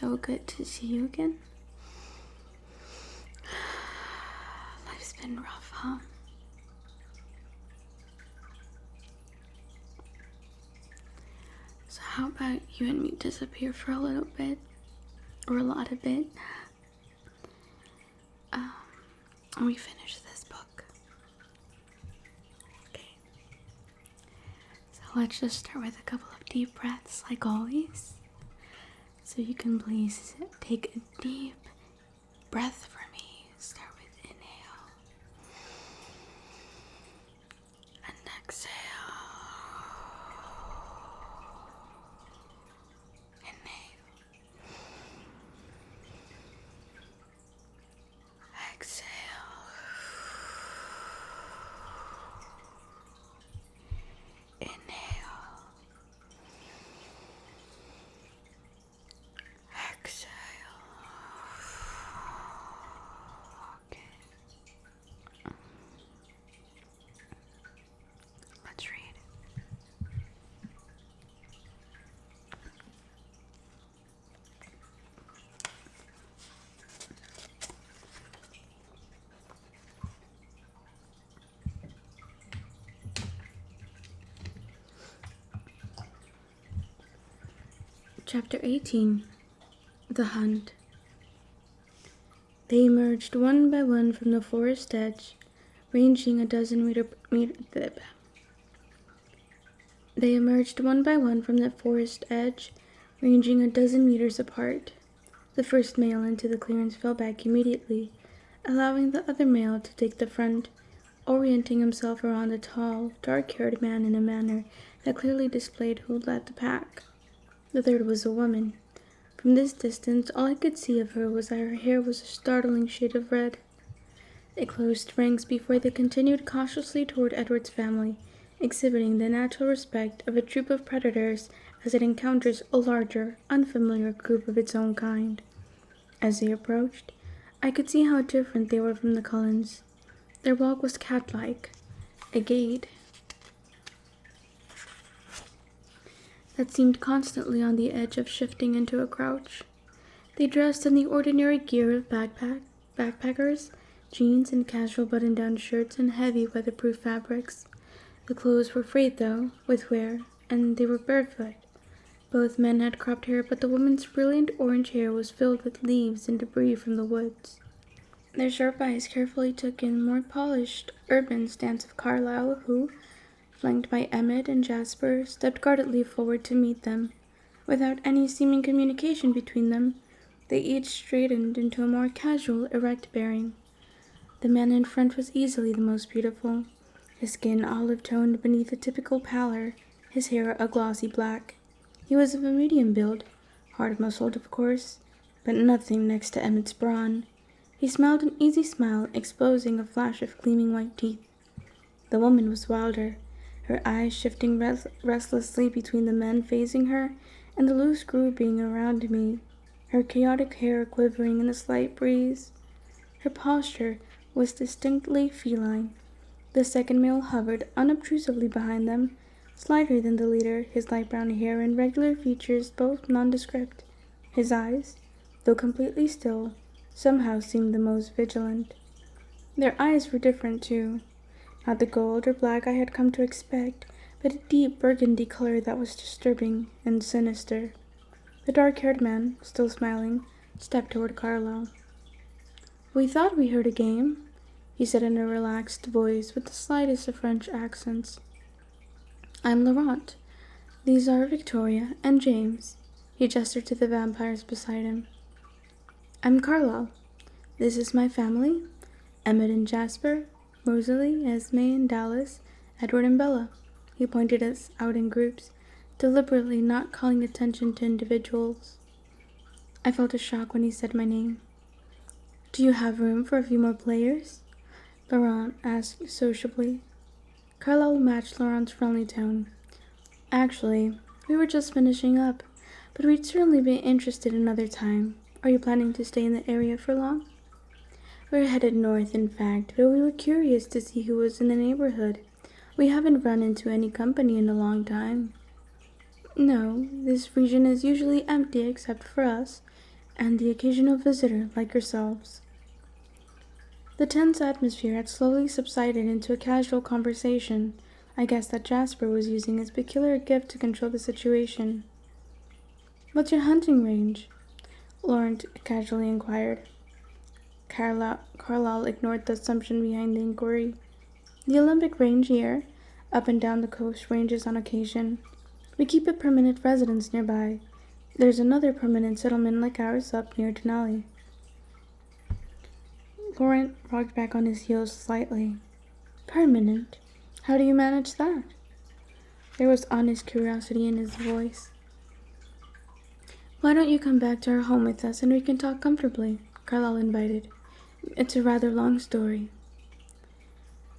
So good to see you again. Life's been rough, huh? So how about you and me disappear for a little bit, or a lot of bit, and we finish this book. Okay. So let's just start with a couple of deep breaths, like always. So you can please take a deep breath for me. Start with inhale and exhale. Inhale. Exhale. Inhale. Exhale. Okay. Let's read. Chapter 18. The Hunt. They emerged one by one from the forest edge, ranging a dozen meters apart. The first male into the clearance fell back immediately, allowing the other male to take the front, orienting himself around a tall, dark-haired man in a manner that clearly displayed who led the pack. The third was a woman. From this distance, all I could see of her was that her hair was a startling shade of red. They closed ranks before they continued cautiously toward Edward's family, exhibiting the natural respect of a troop of predators as it encounters a larger, unfamiliar group of its own kind. As they approached, I could see how different they were from the Cullens. Their walk was cat-like, a gait that seemed constantly on the edge of shifting into a crouch. They dressed in the ordinary gear of backpackers, jeans and casual button-down shirts and heavy weatherproof fabrics. The clothes were frayed, though, with wear, and they were barefoot. Both men had cropped hair, but the woman's brilliant orange hair was filled with leaves and debris from the woods. Their sharp eyes carefully took in the more polished, urban stance of Carlyle, who, flanked by Emmett and Jasper, stepped guardedly forward to meet them. Without any seeming communication between them, they each straightened into a more casual, erect bearing. The man in front was easily the most beautiful, his skin olive-toned beneath a typical pallor, his hair a glossy black. He was of a medium build, hard-muscled of course, but nothing next to Emmett's brawn. He smiled an easy smile, exposing a flash of gleaming white teeth. The woman was wilder, her eyes shifting restlessly between the men facing her and the loose grouping around me, her chaotic hair quivering in the slight breeze. Her posture was distinctly feline. The second male hovered unobtrusively behind them, slighter than the leader, his light brown hair and regular features both nondescript. His eyes, though completely still, somehow seemed the most vigilant. Their eyes were different, too. Not the gold or black I had come to expect, but a deep burgundy color that was disturbing and sinister. The dark-haired man, still smiling, stepped toward Carlyle. "We thought we heard a game," he said in a relaxed voice with the slightest of French accents. "I'm Laurent. These are Victoria and James." He gestured to the vampires beside him. "I'm Carlyle. This is my family, Emmett and Jasper, Rosalie, Esme and Dallas, Edward and Bella." He pointed us out in groups, deliberately not calling attention to individuals. I felt a shock when he said my name. "Do you have room for a few more players?" Laurent asked sociably. Carlyle matched Laurent's friendly tone. "Actually, we were just finishing up, but we'd certainly be interested another time. Are you planning to stay in the area for long?" "We're headed north, in fact, but we were curious to see who was in the neighborhood. We haven't run into any company in a long time." "No, this region is usually empty except for us. and the occasional visitor like yourselves. The tense atmosphere had slowly subsided into a casual conversation. I guess that Jasper was using his peculiar gift to control the situation. "What's your hunting range?" Laurent casually inquired. Carlyle ignored the assumption behind the inquiry. "The Olympic range here. Up and down the coast ranges on occasion. We keep a permanent residence nearby. There's another permanent settlement like ours up near Denali." Laurent rocked back on his heels slightly. "Permanent? How do you manage that?" There was honest curiosity in his voice. "Why don't you come back to our home with us and we can talk comfortably?" Carlyle invited. "It's a rather long story."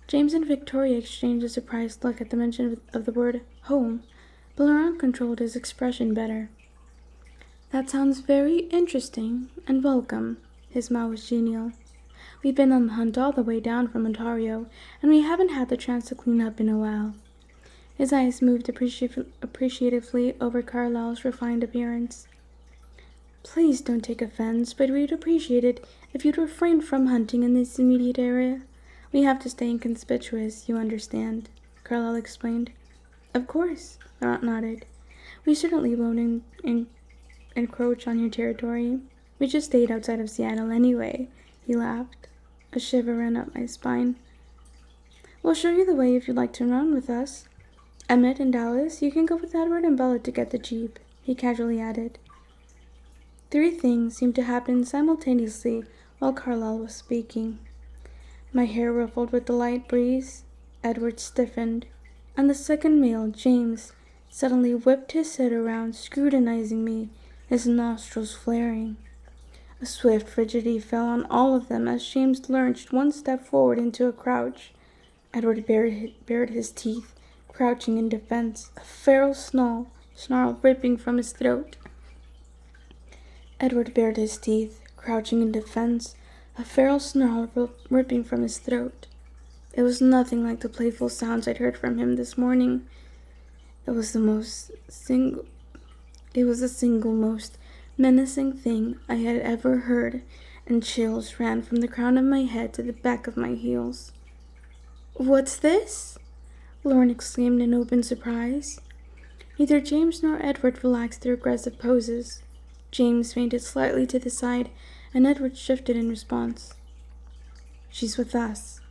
James and Victoria exchanged a surprised look at the mention of the word home, but Laurent controlled his expression better. "That sounds very interesting and welcome." His smile was genial. "We've been on the hunt all the way down from Ontario, and we haven't had the chance to clean up in a while." His eyes moved appreciatively over Carlyle's refined appearance. "Please don't take offense, but we'd appreciate it if you'd refrain from hunting in this immediate area. We have to stay inconspicuous, you understand," Carlyle explained. "Of course," Laurent nodded. "We certainly won't encroach on your territory. We just stayed outside of Seattle anyway," he laughed. A shiver ran up my spine. "We'll show you the way if you'd like to run with us. Emmett and Dallas, you can go with Edward and Bella to get the jeep," he casually added. 3 things seemed to happen simultaneously while Carlyle was speaking. My hair ruffled with the light breeze, Edward stiffened, and the second male, James, suddenly whipped his head around, scrutinizing me, his nostrils flaring. A swift rigidity fell on all of them as James lurched one step forward into a crouch. Edward bared his teeth, crouching in defense, a feral snarl ripping from his throat. Edward bared his teeth, crouching in defense, a feral snarl ripping from his throat. It was nothing like the playful sounds I'd heard from him this morning. It was the single most menacing thing I had ever heard, and chills ran from the crown of my head to the back of my heels. "What's this?" Laurent exclaimed in open surprise. Neither James nor Edward relaxed their aggressive poses. James fainted slightly to the side, and Edward shifted in response. "She's with us."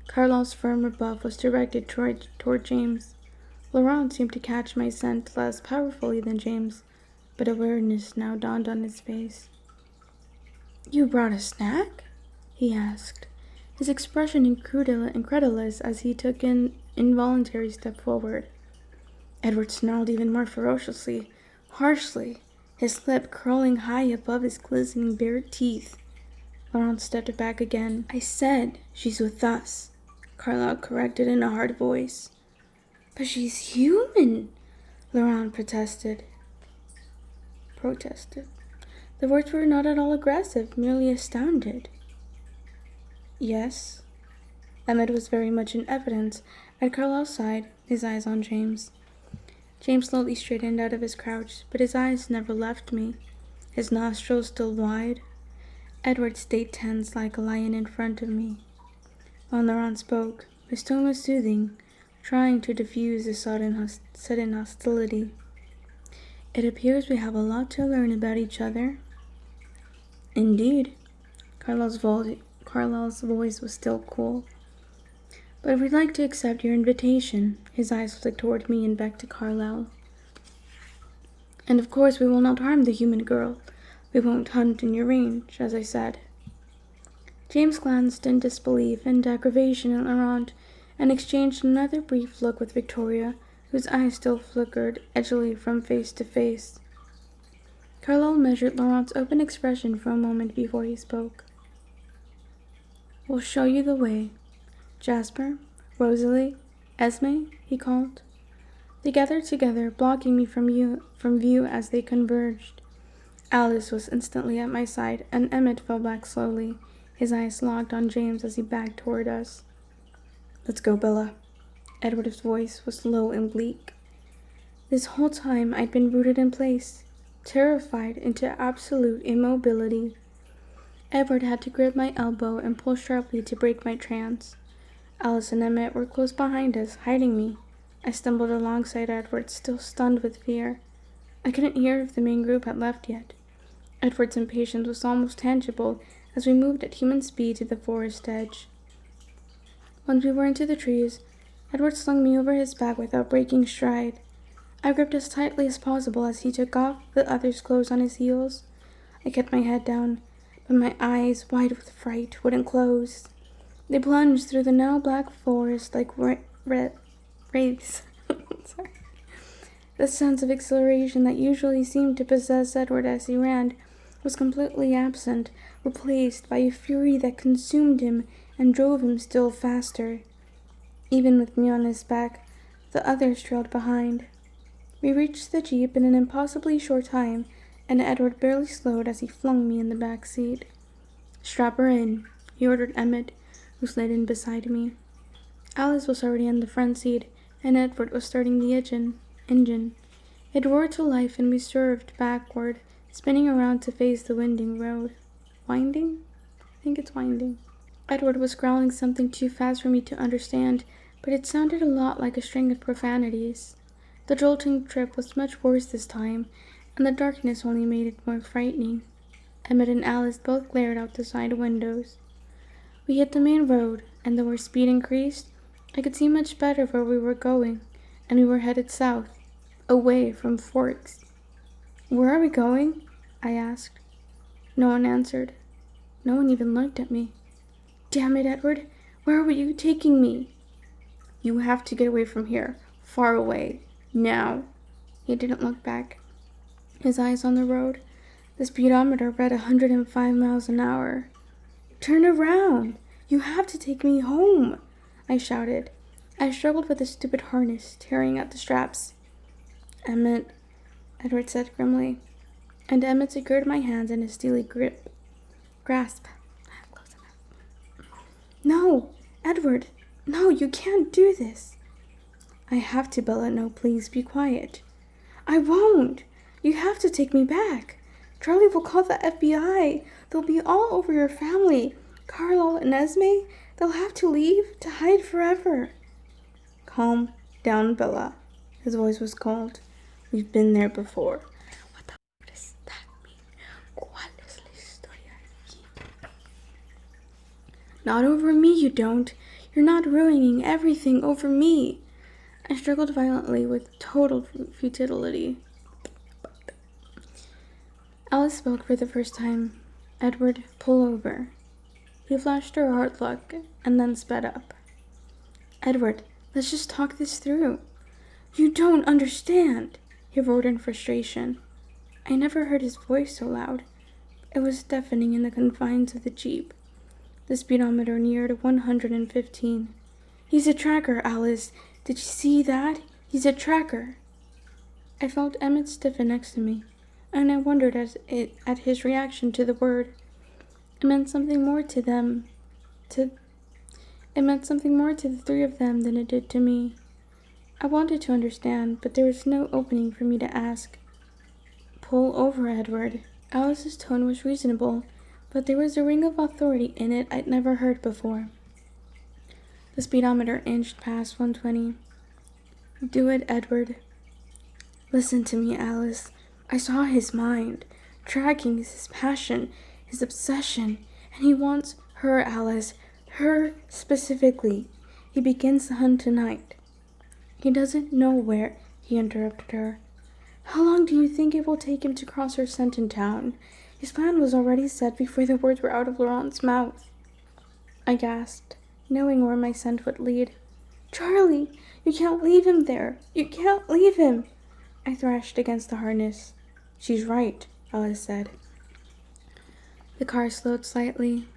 Carlyle's firm rebuff was directed toward James. Laurent seemed to catch my scent less powerfully than James, but awareness now dawned on his face. "You brought a snack?" he asked, his expression incredulous as he took an involuntary step forward. Edward snarled even more ferociously, harshly, his lip curling high above his glistening bared teeth. Laurent stepped back again. "I said she's with us," Carlyle corrected in a hard voice. "But she's human," Laurent protested. The words were not at all aggressive, merely astounded. "Yes." Emmett was very much in evidence at Carlyle's side, his eyes on James. James slowly straightened out of his crouch, but his eyes never left me, his nostrils still wide. Edward stayed tense like a lion in front of me. When Laurent spoke, his tone was soothing, trying to diffuse the sudden hostility. "It appears we have a lot to learn about each other." "Indeed." Carlyle's voice was still cool. "But we'd like to accept your invitation." His eyes flicked toward me and back to Carlyle. "And of course we will not harm the human girl. We won't hunt in your range, as I said." James glanced in disbelief and aggravation at Laurent and exchanged another brief look with Victoria, whose eyes still flickered edgily from face to face. Carlyle measured Laurent's open expression for a moment before he spoke. "We'll show you the way. Jasper, Rosalie, Esme," he called. They gathered together, blocking me from view as they converged. Alice was instantly at my side, and Emmett fell back slowly, his eyes locked on James as he backed toward us. "Let's go, Bella." Edward's voice was low and bleak. This whole time I'd been rooted in place. terrified into absolute immobility. Edward had to grip my elbow and pull sharply to break my trance. Alice and Emmett were close behind us, hiding me. I stumbled alongside Edward, still stunned with fear. I couldn't hear if the main group had left yet. Edward's impatience was almost tangible as we moved at human speed to the forest edge. Once we were into the trees, Edward slung me over his back without breaking stride. I gripped as tightly as possible as he took off the others' clothes on his heels. I kept my head down, but my eyes, wide with fright, wouldn't close. They plunged through the now black forest like wraiths. Sorry. The sense of exhilaration that usually seemed to possess Edward as he ran was completely absent, replaced by a fury that consumed him and drove him still faster. Even with me on his back, the others trailed behind. We reached the jeep in an impossibly short time, and Edward barely slowed as he flung me in the back seat. "Strap her in," he ordered Emmett, who slid in beside me. Alice was already in the front seat, and Edward was starting the engine. It roared to life, and we swerved backward, spinning around to face the winding road. Winding? I think it's winding. Edward was growling something too fast for me to understand, but it sounded a lot like a string of profanities. The jolting trip was much worse this time, and the darkness only made it more frightening. Emmett and Alice both glared out the side windows. We hit the main road, and though our speed increased, I could see much better where we were going, and we were headed south, away from Forks. "Where are we going?" I asked. No one answered. No one even looked at me. "Damn it, Edward, where were you taking me?" "You have to get away from here, far away, now." He didn't look back, his eyes on the road. The speedometer read 105 miles an hour. "Turn around! You have to take me home!" I shouted. I struggled with the stupid harness, tearing at the straps. "Emmett," Edward said grimly, and Emmett secured my hands in a steely grasp. Close enough. "No, Edward, no, you can't do this." "I have to, Bella. No, please, be quiet." "I won't. You have to take me back. Charlie will call the FBI. They'll be all over your family. Carlisle and Esme, they'll have to leave to hide forever." "Calm down, Bella." His voice was cold. "We've been there before." What the f*** does that mean? ¿Cuál es la historia aquí? "Not over me, you don't. You're not ruining everything over me." I struggled violently with total futility. Alice spoke for the first time. "Edward, pull over." He flashed her hard look and then sped up. "Edward, let's just talk this through." "You don't understand," he roared in frustration. I never heard his voice so loud. It was deafening in the confines of the jeep. The speedometer neared 115. "He's a tracker, Alice. Did you see that? He's a tracker." I felt Emmett stiffen next to me, and I wondered at his reaction to the word. It meant something more to them, It meant something more to the three of them than it did to me. I wanted to understand, but there was no opening for me to ask. "Pull over, Edward." Alice's tone was reasonable, but there was a ring of authority in it I'd never heard before. The speedometer inched past 120. "Do it, Edward." "Listen to me, Alice. I saw his mind. Tracking is his passion, his obsession, and he wants her, Alice. Her specifically. He begins the hunt tonight." "He doesn't know where," he interrupted her. "How long do you think it will take him to cross our scent in town? His plan was already set before the words were out of Laurent's mouth." I gasped, knowing where my scent would lead. "Charlie, you can't leave him there. You can't leave him." I thrashed against the harness. "She's right," Alice said. The car slowed slightly.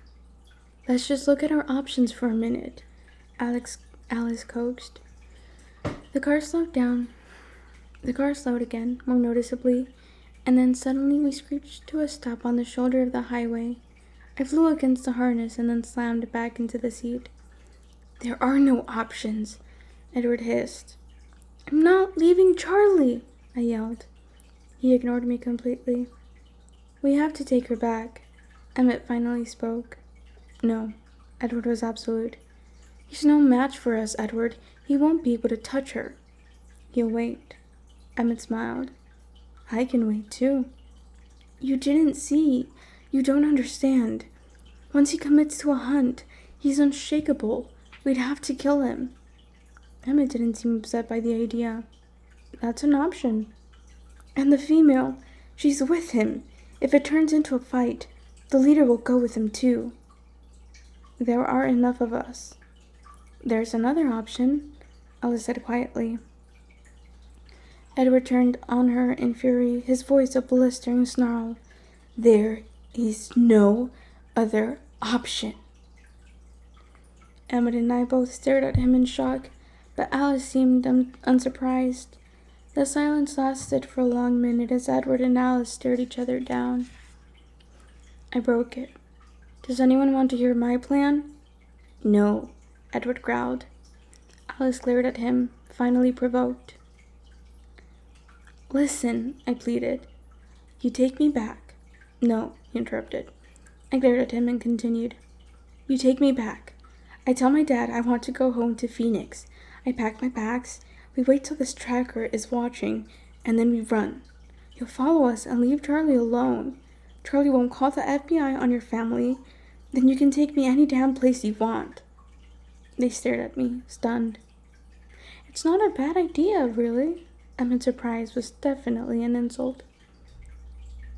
"Let's just look at our options for a minute," Alice coaxed. The car slowed again, more noticeably, and then suddenly we screeched to a stop on the shoulder of the highway. I flew against the harness and then slammed back into the seat. "There are no options," Edward hissed. "I'm not leaving Charlie," I yelled. He ignored me completely. We have to take her back. Emmett finally spoke. No, Edward was absolute. He's no match for us, Edward. He won't be able to touch her. He'll wait. Emmett smiled. I can wait too. You didn't see. You don't understand. Once he commits to a hunt, he's unshakable. We'd have to kill him. Emmett didn't seem upset by the idea. That's an option. And the female, she's with him. If it turns into a fight, the leader will go with him too. There are enough of us. There's another option, Alice said quietly. Edward turned on her in fury, his voice a blistering snarl. There is no other option. Emmett and I both stared at him in shock, but Alice seemed unsurprised. The silence lasted for a long minute as Edward and Alice stared each other down. I broke it. Does anyone want to hear my plan? No, Edward growled. Alice glared at him, finally provoked. Listen, I pleaded. You take me back. No, he interrupted. I glared at him and continued. You take me back. I tell my dad I want to go home to Phoenix. I pack my bags. We wait till this tracker is watching, and then we run. He'll follow us and leave Charlie alone. Charlie won't call the FBI on your family. Then you can take me any damn place you want. They stared at me, stunned. It's not a bad idea, really. Emmett's surprise was definitely an insult.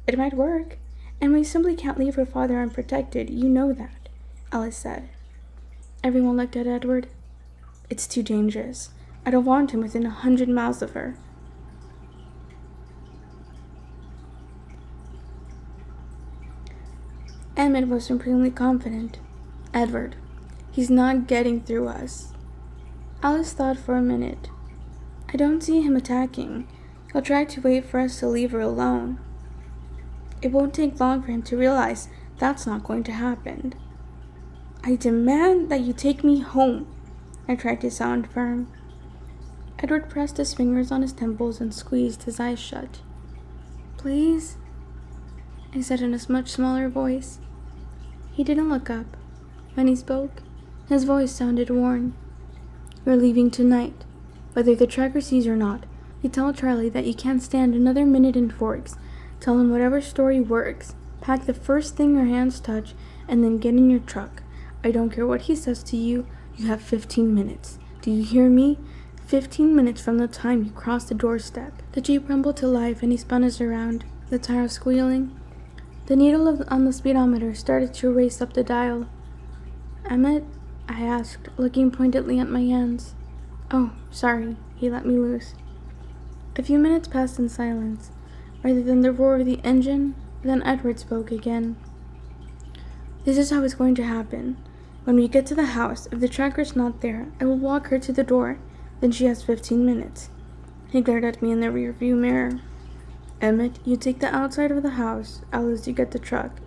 It might work, and we simply can't leave her father unprotected. You know that, Alice said. Everyone looked at Edward. It's too dangerous. I don't want him within 100 miles of her. Emmett was supremely confident. Edward, he's not getting through us. Alice thought for a minute. I don't see him attacking. He'll try to wait for us to leave her alone. It won't take long for him to realize that's not going to happen. I demand that you take me home. I tried to sound firm. Edward pressed his fingers on his temples and squeezed his eyes shut. Please? I said in a much smaller voice. He didn't look up. When he spoke, his voice sounded worn. You're leaving tonight. Whether the tracker sees or not, you tell Charlie that you can't stand another minute in Forks. Tell him whatever story works. Pack the first thing your hands touch, and then get in your truck. I don't care what he says to you. You have 15 minutes. Do you hear me? 15 minutes from the time you cross the doorstep. The Jeep rumbled to life and he spun us around, the tires squealing. The needle on the speedometer started to race up the dial. Emmett? I asked, looking pointedly at my hands. Oh, sorry. He let me loose. A few minutes passed in silence, rather than the roar of the engine. Then Edward spoke again. This is how it's going to happen. When we get to the house, if the tracker's not there, I will walk her to the door. Then she has 15 minutes. He glared at me in the rearview mirror. Emmett, you take the outside of the house. Alice, you get the truck.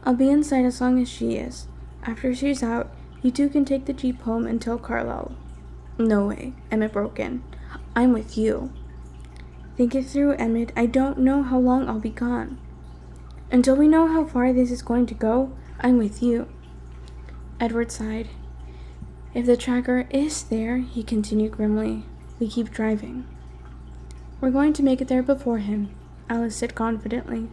I'll be inside as long as she is. After she's out, you two can take the Jeep home and tell Carlisle. No way, Emmett broke in. I'm with you. Think it through, Emmett. I don't know how long I'll be gone. Until we know how far this is going to go, I'm with you. Edward sighed. If the tracker is there, he continued grimly, we keep driving. We're going to make it there before him, Alice said confidently.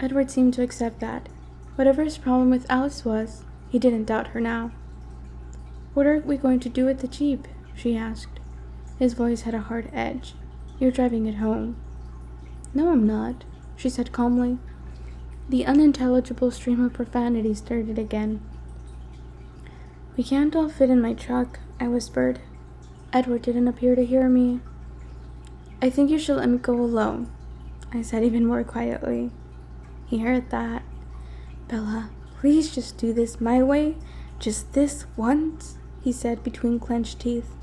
Edward seemed to accept that. Whatever his problem with Alice was, he didn't doubt her now. What are we going to do with the Jeep? She asked. His voice had a hard edge. You're driving it home. No, I'm not, she said calmly. The unintelligible stream of profanity started again. We can't all fit in my truck, I whispered. Edward didn't appear to hear me. I think you should let me go alone, I said even more quietly. He heard that. Bella, please just do this my way. Just this once, he said between clenched teeth.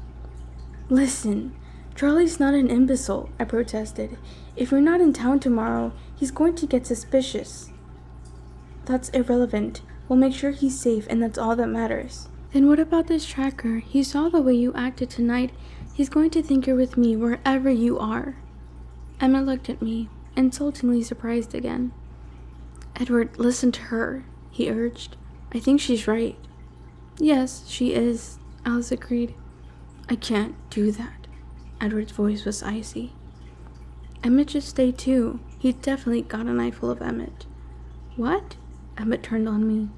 Listen, Charlie's not an imbecile, I protested. If you're not in town tomorrow, he's going to get suspicious. That's irrelevant. We'll make sure he's safe, and that's all that matters. Then what about this tracker? He saw the way you acted tonight. He's going to think you're with me wherever you are. Emma looked at me. insultingly surprised again. Edward, listen to her, he urged. I think she's right. Yes, she is, Alice agreed. I can't do that. Edward's voice was icy. Emmett should stay too. He's definitely got an eyeful of Emmett. What? Emmett turned on me.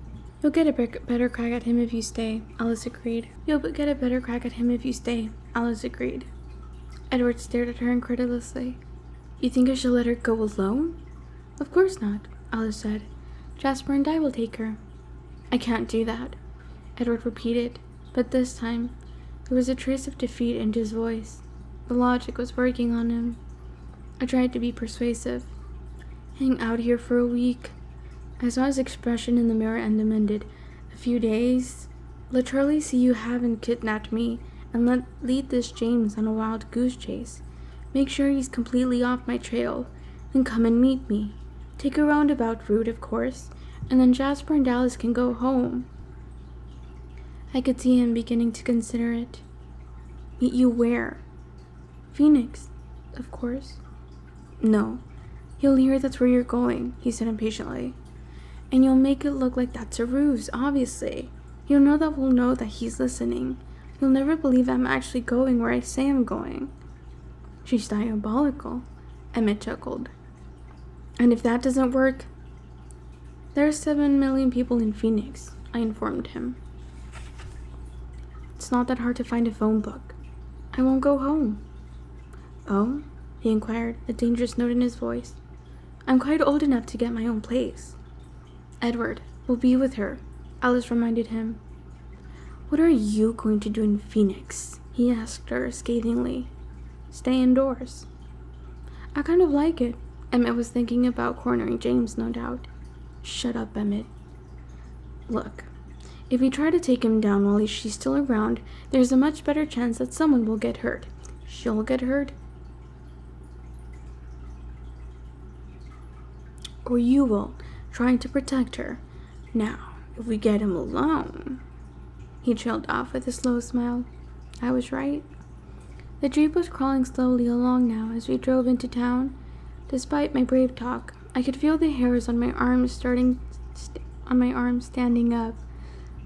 You'll get a better crack at him if you stay, Alice agreed. You'll get a better crack at him if you stay, Alice agreed. Edward stared at her incredulously. You think I should let her go alone? Of course not, Alice said. Jasper and I will take her. I can't do that, Edward repeated, but this time there was a trace of defeat in his voice. The logic was working on him. I tried to be persuasive. Hang out here for a week. I saw his expression in the mirror and amended. A few days. Let Charlie see you haven't kidnapped me and lead this James on a wild goose chase. Make sure he's completely off my trail. Then come and meet me. Take a roundabout route, of course, and then Jasper and Alice can go home. I could see him beginning to consider it. Meet you where? Phoenix, of course. No. He'll hear that's where you're going, he said impatiently. And you'll make it look like that's a ruse, obviously. You'll know that we'll know that he's listening. You'll never believe I'm actually going where I say I'm going. She's diabolical, Emmett chuckled. And if that doesn't work, there are 7 million people in Phoenix, I informed him. It's not that hard to find a phone book. I won't go home. Oh? He inquired, a dangerous note in his voice. I'm quite old enough to get my own place. Edward, we'll be with her, Alice reminded him. What are you going to do in Phoenix? He asked her scathingly. Stay indoors. I kind of like it. Emmett was thinking about cornering James, no doubt. Shut up, Emmett. Look, if we try to take him down while she's still around, there's a much better chance that someone will get hurt. She'll get hurt. Or you will, trying to protect her. Now, if we get him alone... He trailed off with a slow smile. I was right. The Jeep was crawling slowly along now as we drove into town. Despite my brave talk, I could feel the hairs on my arms standing up.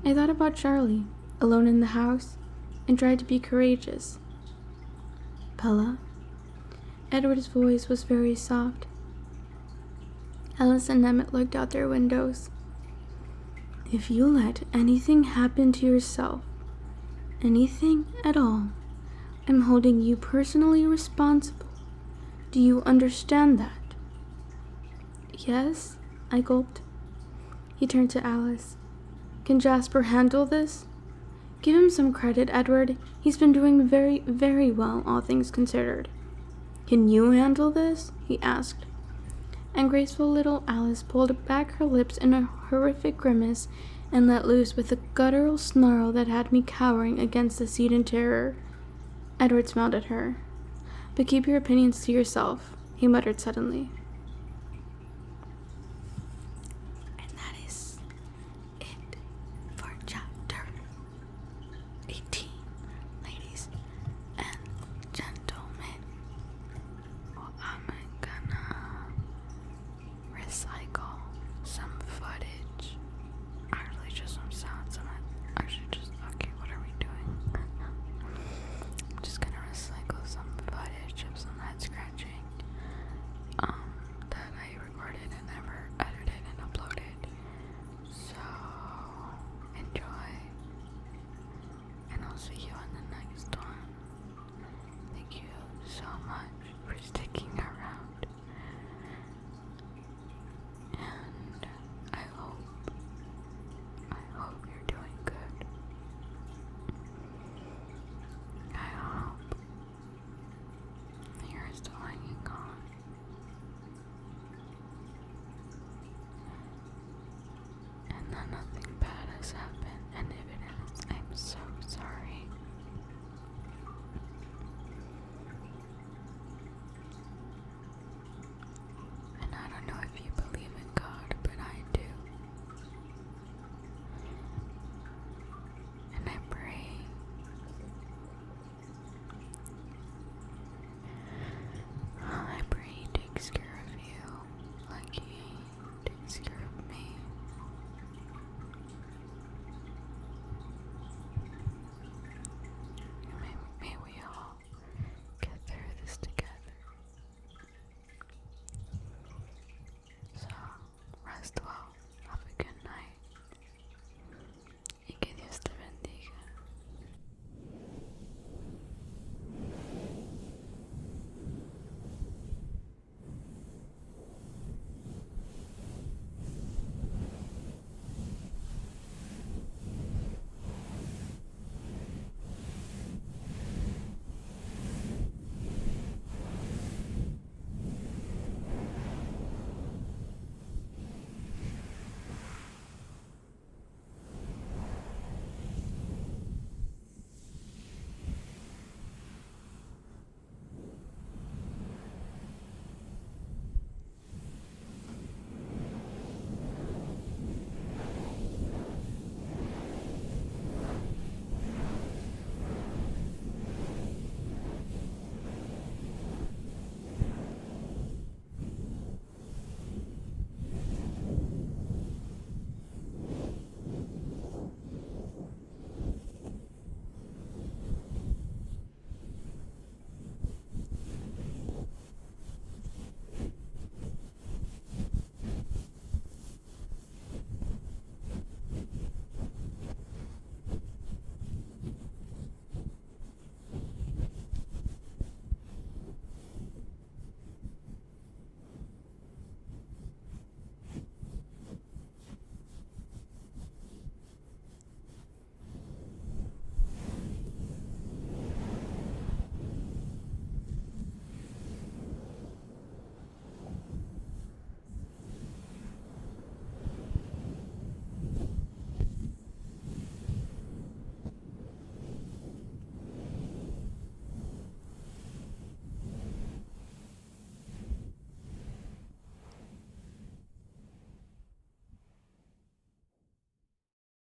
I thought about Charlie, alone in the house, and tried to be courageous. Bella? Edward's voice was very soft. Alice and Emmett looked out their windows. If you let anything happen to yourself, anything at all, I'm holding you personally responsible. Do you understand that? Yes, I gulped. He turned to Alice. Can Jasper handle this? Give him some credit, Edward. He's been doing very, very well, all things considered. Can you handle this? He asked. And graceful little Alice pulled back her lips in a horrific grimace and let loose with a guttural snarl that had me cowering against the seat in terror. Edward smiled at her. But keep your opinions to yourself, he muttered suddenly.